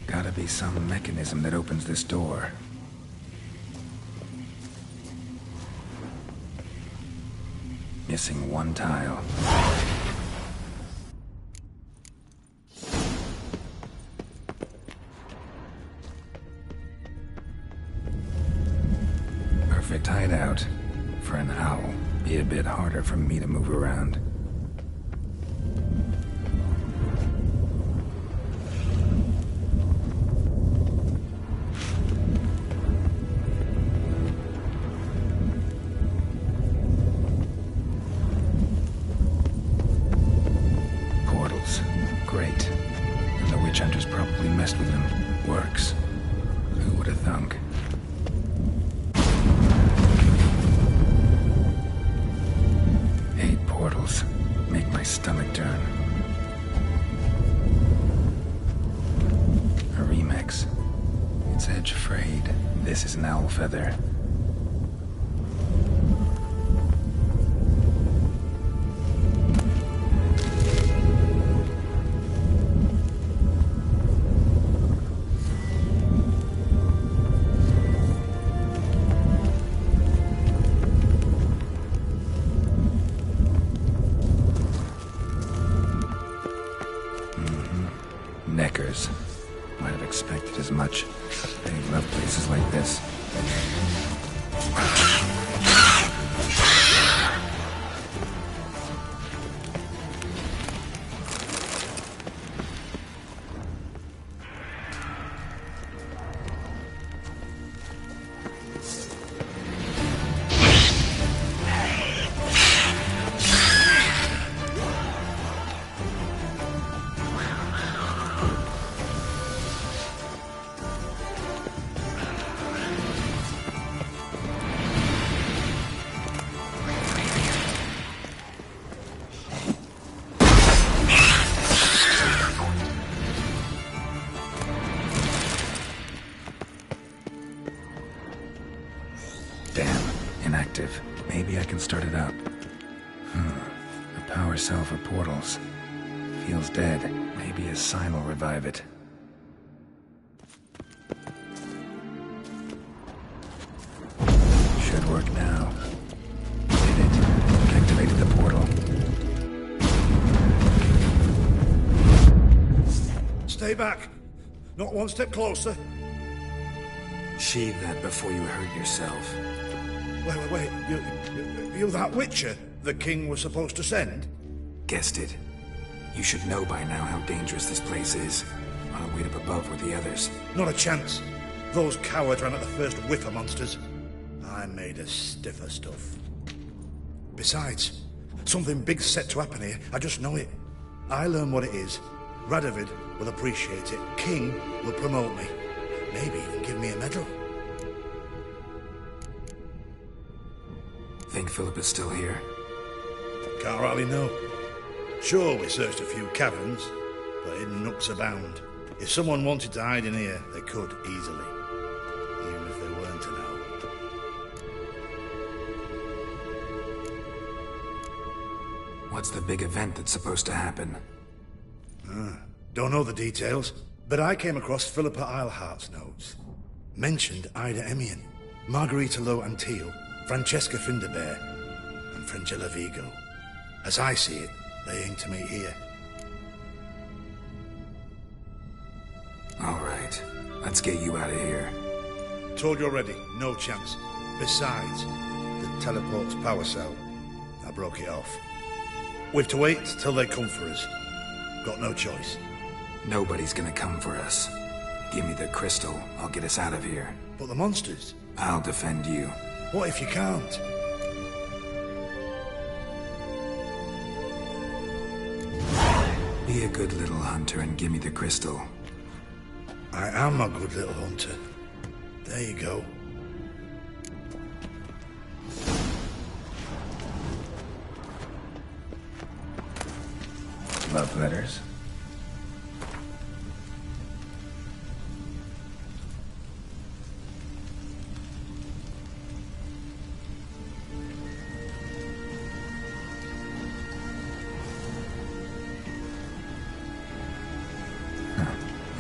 Gotta be some mechanism that opens this door. Missing one tile. perfect hideout. For an owl, be a bit harder for me to move around. Portals. Great. And the witch hunters probably messed with them. Works. Who would have thunk? Portals make my stomach turn. A remix. It's edge frayed. This is an owl feather. Neckers. Might have expected as much. They love places like this. Damn, inactive. Maybe I can start it up. A power cell for portals. Feels dead. Maybe a sign will revive it. Should work now. Did it. Activated the portal. Stay back. Not one step closer. Sheathe that before you hurt yourself. Wait. You that Witcher the king was supposed to send? Guessed it. You should know by now how dangerous this place is. I'll wait up above with the others. Not a chance. Those cowards ran at the first whiff of monsters. I'm made of stiffer stuff. Besides, something big's set to happen here. I just know it. I learn what it is. Radovid will appreciate it. King will promote me. Maybe even give me a medal. Think Philip is still here? Can't rightly know. Sure, we searched a few caverns, but hidden nooks abound. If someone wanted to hide in here, they could easily. Even if they weren't to know. What's the big event that's supposed to happen? Don't know the details, but I came across Philippa Eilhart's notes. Mentioned Ida Emian, Margarita Lo Antille, Francesca Finderbear, and Frangella Vigo. As I see it, they aim to meet here. All right, let's get you out of here. Told you already, no chance. Besides, the teleport's power cell. I broke it off. We've to wait till they come for us. Got no choice. Nobody's gonna come for us. Give me the crystal, I'll get us out of here. But the monsters? I'll defend you. What if you can't? Be a good little hunter and give me the crystal. I am a good little hunter. There you go. Love letters?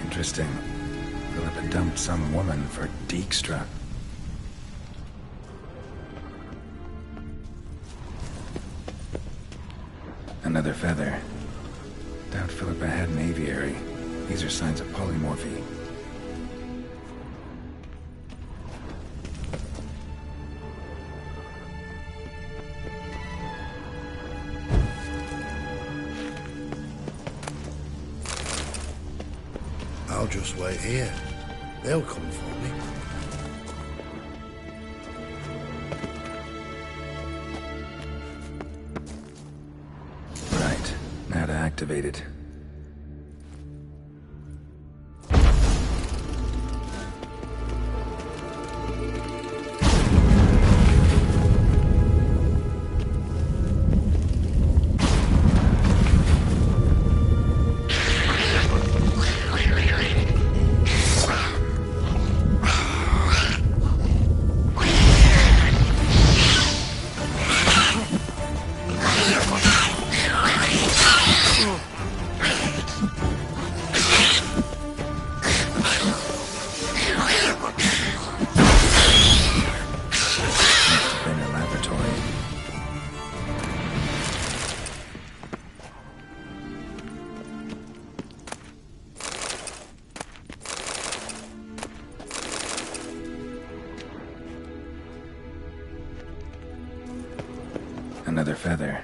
Interesting. Philippa dumped some woman for Dijkstra. Another feather. Doubt Philippa had an aviary. These are signs of polymorphy. just wait here. They'll come for me. Right. Now to activate it. Another feather.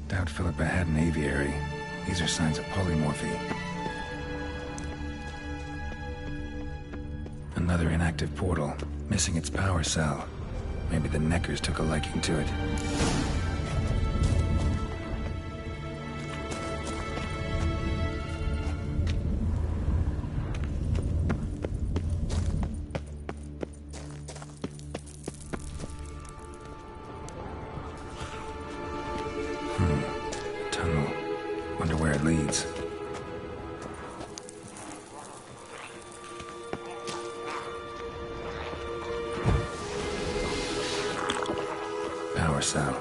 Doubt Philippa had an aviary. These are signs of polymorphy. Another inactive portal, missing its power cell. Maybe the Neckers took a liking to it. Tunnel. Wonder where it leads. Power cell.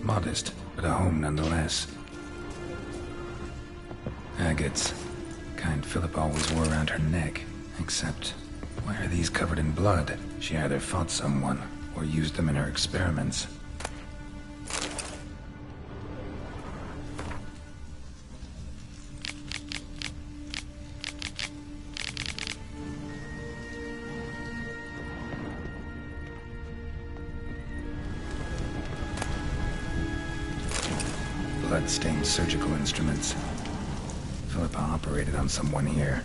Modest, but a home nonetheless. Agates. Kind Philippa always wore around her neck. Except, why are these covered in blood? She either fought someone, or used them in her experiments. Blood-stained surgical instruments. Philippa operated on someone here.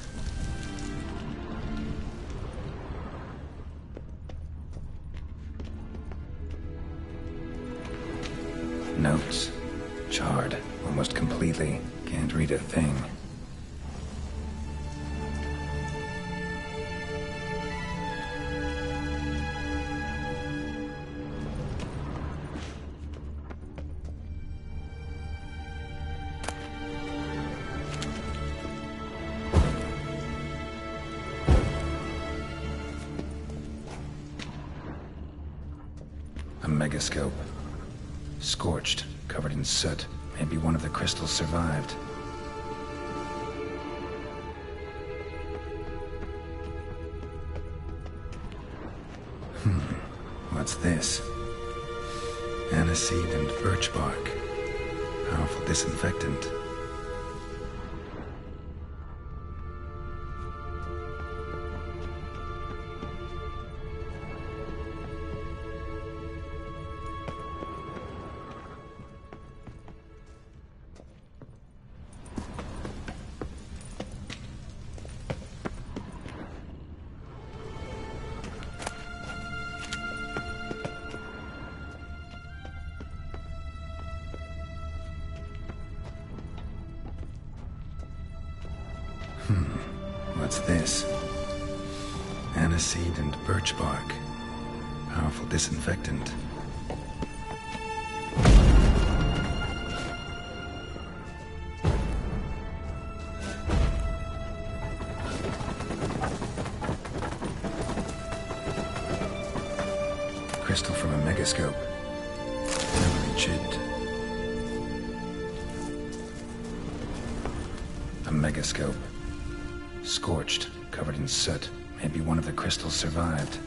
Notes. Charred, almost completely. Can't read a thing. A megascope. Scorched, covered in soot. Maybe one of the crystals survived. What's this? Aniseed and birch bark. Powerful disinfectant. What's this? Aniseed and birch bark. Powerful disinfectant. Crystal from a megascope. Heavily chipped. A megascope. Scorched, covered in soot. Maybe one of the crystals survived.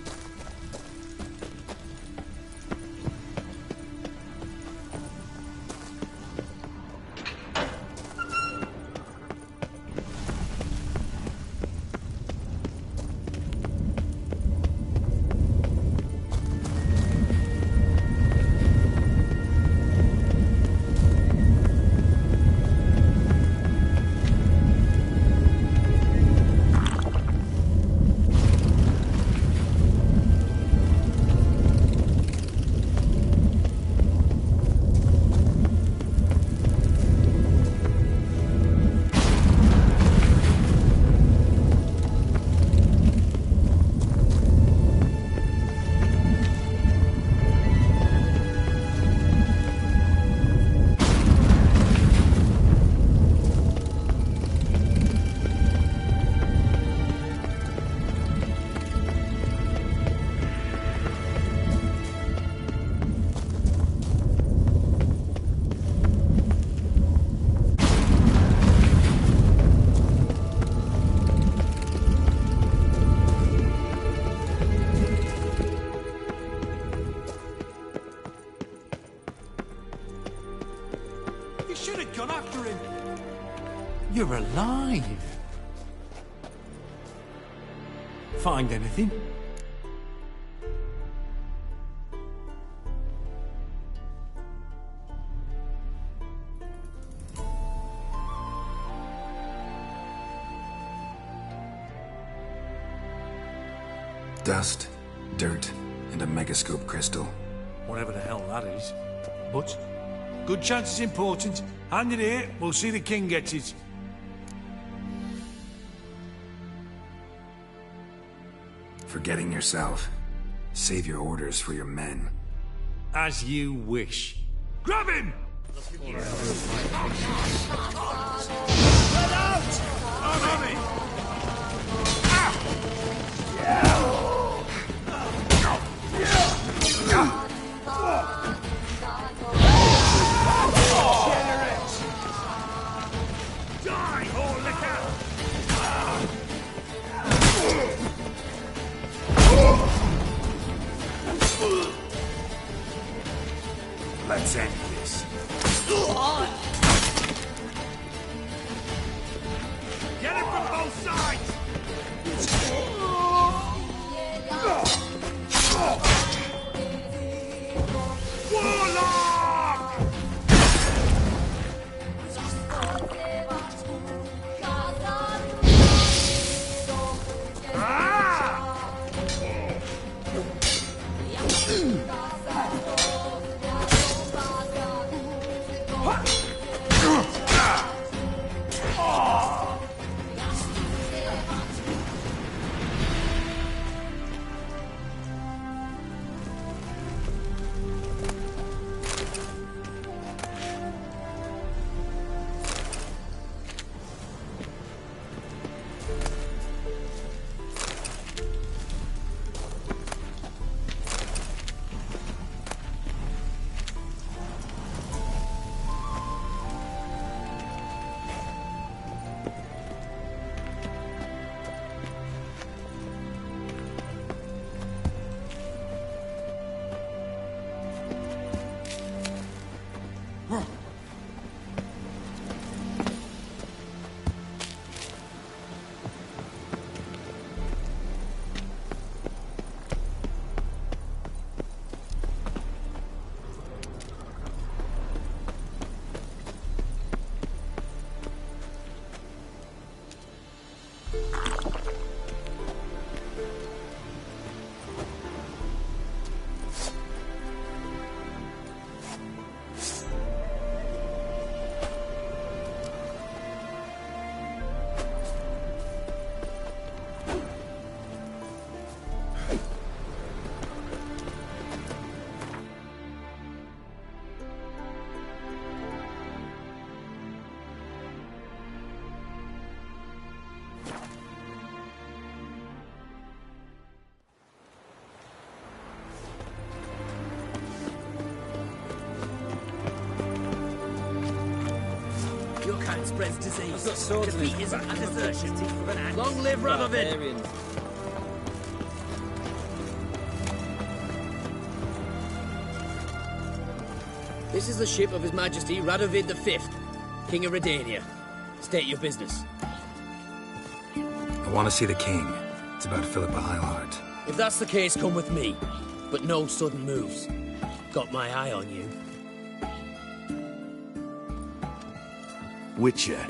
Should have gone after him. You're alive. Find anything? Dust, dirt, and a megascope crystal. Whatever the hell that is. But good chance is important. Hand it here, we'll see the king gets it. Forgetting yourself. Save your orders for your men. As you wish. Grab him! Get out! On me! Your kind spreads disease. I've got swords in Defeat his isn't back. a desertion. Long live Radovid! Barbarians. This is the ship of His Majesty Radovid V, King of Redania. State your business. I want to see the king. It's about Philippa Eilhart. If that's the case, come with me. But no sudden moves. Got my eye on you. Witcher,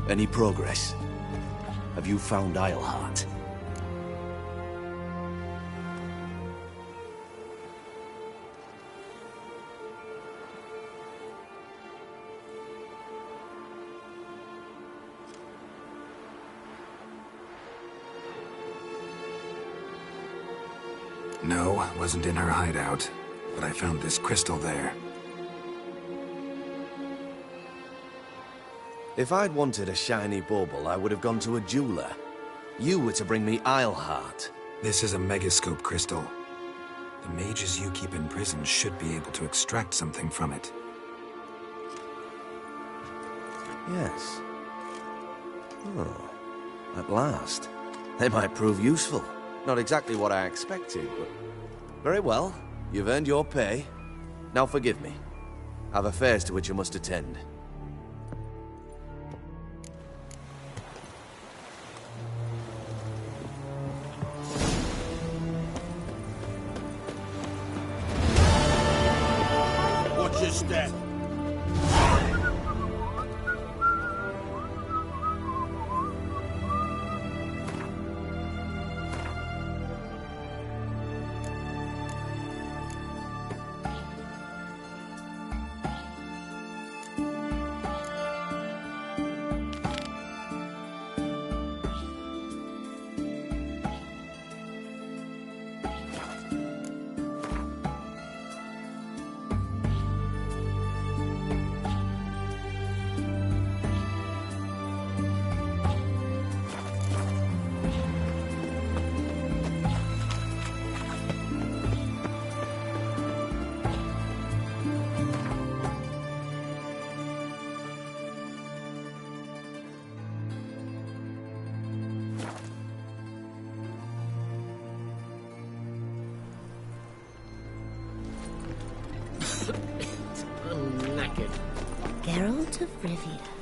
any progress? Have you found Eilhart? No, I wasn't in her hideout, but I found this crystal there. If I'd wanted a shiny bauble, I would have gone to a jeweler. You were to bring me Eilhart. This is a megascope crystal. The mages you keep in prison should be able to extract something from it. Yes. Oh, at last. They might prove useful. Not exactly what I expected, but... Very well. You've earned your pay. Now forgive me. I've affairs to which you must attend. Watch your step. I'm knackered. Geralt of Rivia.